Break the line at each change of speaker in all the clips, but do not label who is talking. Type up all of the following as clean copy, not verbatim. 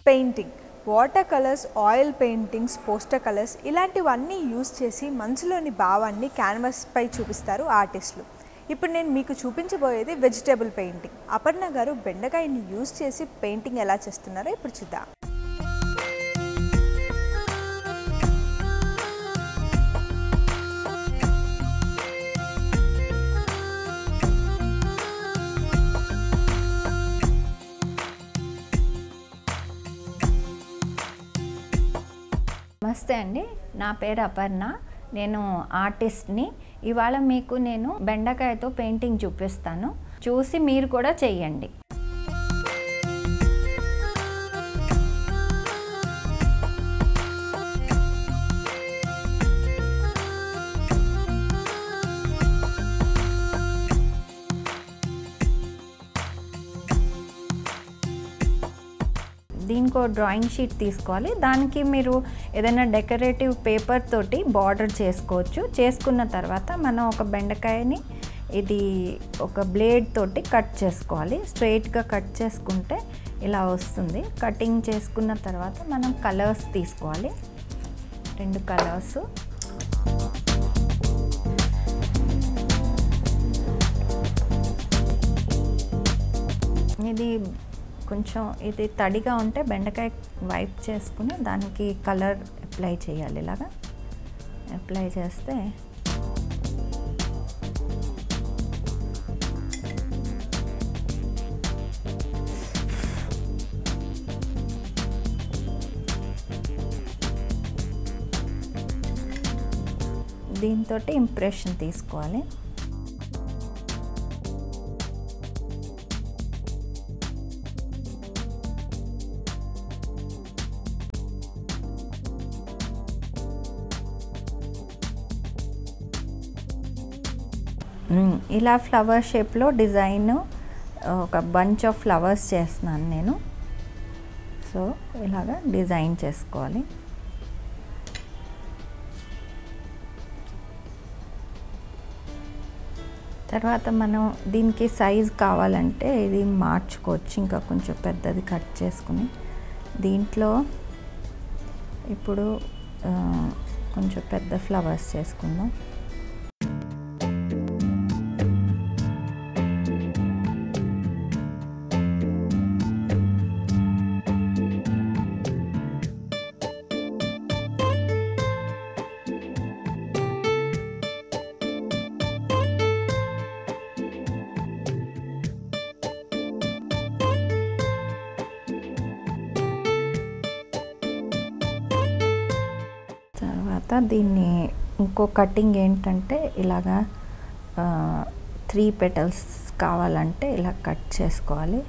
Painting, water colours, oil paintings, poster colours ఇలాంటివన్నీ use చేసి మనసులోని భావాన్ని క్యాన్వాస్ పై చూపిస్తారు ఆర్టిస్టులు. ఇప్పుడు నేను మీకు చూపించబోయేది వెజిటేబుల్ పెయింటింగ్. అపర్ణ గారు బెండకాయని యూజ్ చేసి పెయింటింగ్ ఎలా చేస్తున్నారో ఇప్పుడు చూద్దాం.
నమస్తే అండి, నా పేరు అపర్ణ. నేను ఆర్టిస్ట్ని. ఇవాళ మీకు నేను బెండకాయతో పెయింటింగ్ చూపిస్తాను, చూసి మీరు కూడా చెయ్యండి. దీనికి డ్రాయింగ్ షీట్ తీసుకోవాలి. దానికి మీరు ఏదైనా డెకరేటివ్ పేపర్ తోటి బార్డర్ చేసుకోవచ్చు. చేసుకున్న తర్వాత మనం ఒక బెండకాయని ఇది ఒక బ్లేడ్ తోటి కట్ చేసుకోవాలి. స్ట్రైట్గా కట్ చేసుకుంటే ఇలా వస్తుంది. కటింగ్ చేసుకున్న తర్వాత మనం కలర్స్ తీసుకోవాలి, 2 కలర్స్. ఇది కొంచెం ఇది తడిగా ఉంటే బెండకాయ వైప్ చేసుకుని దానికి కలర్ అప్లై చేయాలి. ఇలాగా అప్లై చేస్తే దీంతో ఇంప్రెషన్ తీసుకోవాలి. ఇలా ఫ్లవర్ షేప్లో డిజైన్ ఒక బంచ్ ఆఫ్ ఫ్లవర్స్ చేస్తున్నాను నేను. సో ఇలాగా డిజైన్ చేసుకోవాలి. తర్వాత మనం దీనికి సైజ్ కావాలంటే ఇది మార్చుకోవచ్చు, ఇంకా కొంచెం పెద్దది కట్ చేసుకుని. దీంట్లో ఇప్పుడు కొంచెం పెద్ద ఫ్లవర్స్ చేసుకుందాం. దీన్ని ఇంకో కటింగ్ ఏంటంటే ఇలాగా 3 పెటల్స్ కావాలంటే ఇలా కట్ చేసుకోవాలి.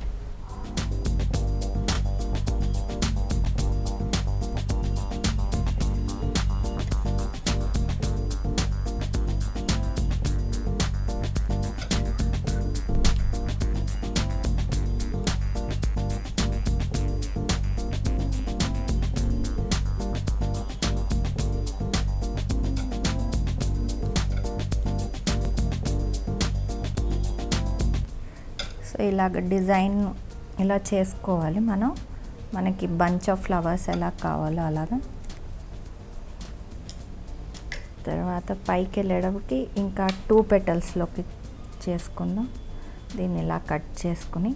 సో ఇలాగ డిజైన్ ఇలా చేసుకోవాలి మనం. మనకి బంచ్ ఆఫ్ ఫ్లవర్స్ ఎలా కావాలో అలాగా. తర్వాత పైకి వెళ్ళేటప్పటికి ఇంకా 2 పెటల్స్లోకి చేసుకుందాం. దీన్ని ఇలా కట్ చేసుకుని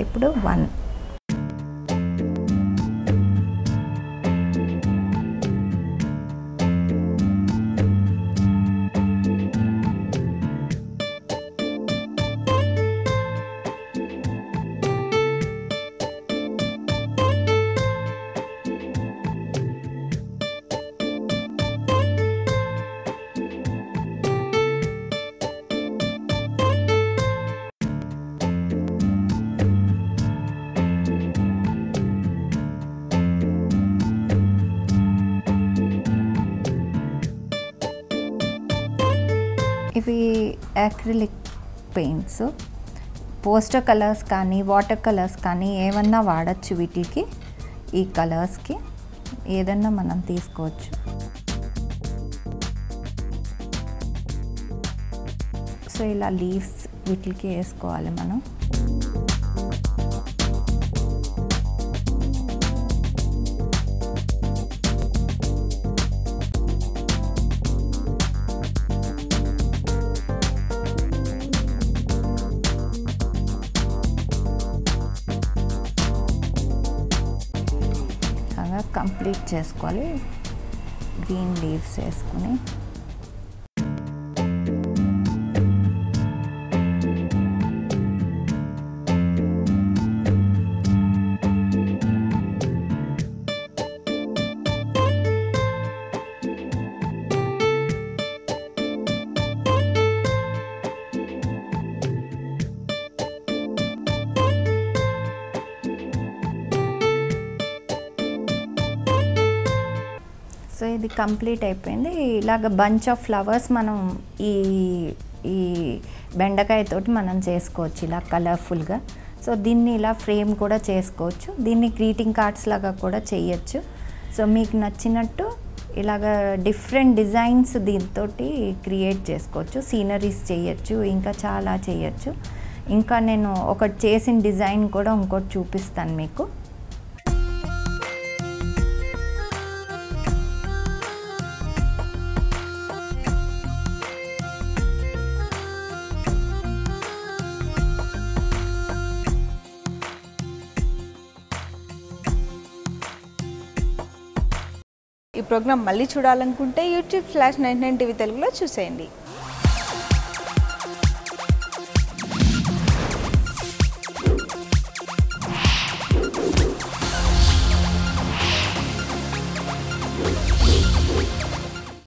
ఇప్పుడు 1 ఇవి యాక్రిలిక్ పెయింట్స్, పోస్టర్ కలర్స్ కానీ వాటర్ కలర్స్ కానీ ఏమన్నా వాడచ్చు వీటికి. ఈ కలర్స్కి ఏదన్నా మనం తీసుకోవచ్చు. సో ఇలా లీవ్స్ వీటికి వేసుకోవాలి మనం. కంప్లీట్ చేసుకోవాలి. గ్రీన్ లీవ్స్ వేసుకుని సో ఇది కంప్లీట్ అయిపోయింది. ఇలాగ బంచ్ ఆఫ్ ఫ్లవర్స్ మనం ఈ ఈ బెండకాయతోటి మనం చేసుకోవచ్చు ఇలా కలర్ఫుల్గా. సో దీన్ని ఇలా ఫ్రేమ్ కూడా చేసుకోవచ్చు. దీన్ని గ్రీటింగ్ కార్డ్స్ లాగా కూడా చేయొచ్చు. సో మీకు నచ్చినట్టు ఇలాగ డిఫరెంట్ డిజైన్స్ దీంతో క్రియేట్ చేసుకోవచ్చు. సీనరీస్ చేయొచ్చు, ఇంకా చాలా చేయొచ్చు. ఇంకా నేను ఒకటి చేసిన డిజైన్ కూడా ఇంకోటి చూపిస్తాను మీకు.
ఈ ప్రోగ్రామ్ మళ్ళీ చూడాలనుకుంటే యూట్యూబ్/99 టీవీ తెలుగులో చూసేయండి.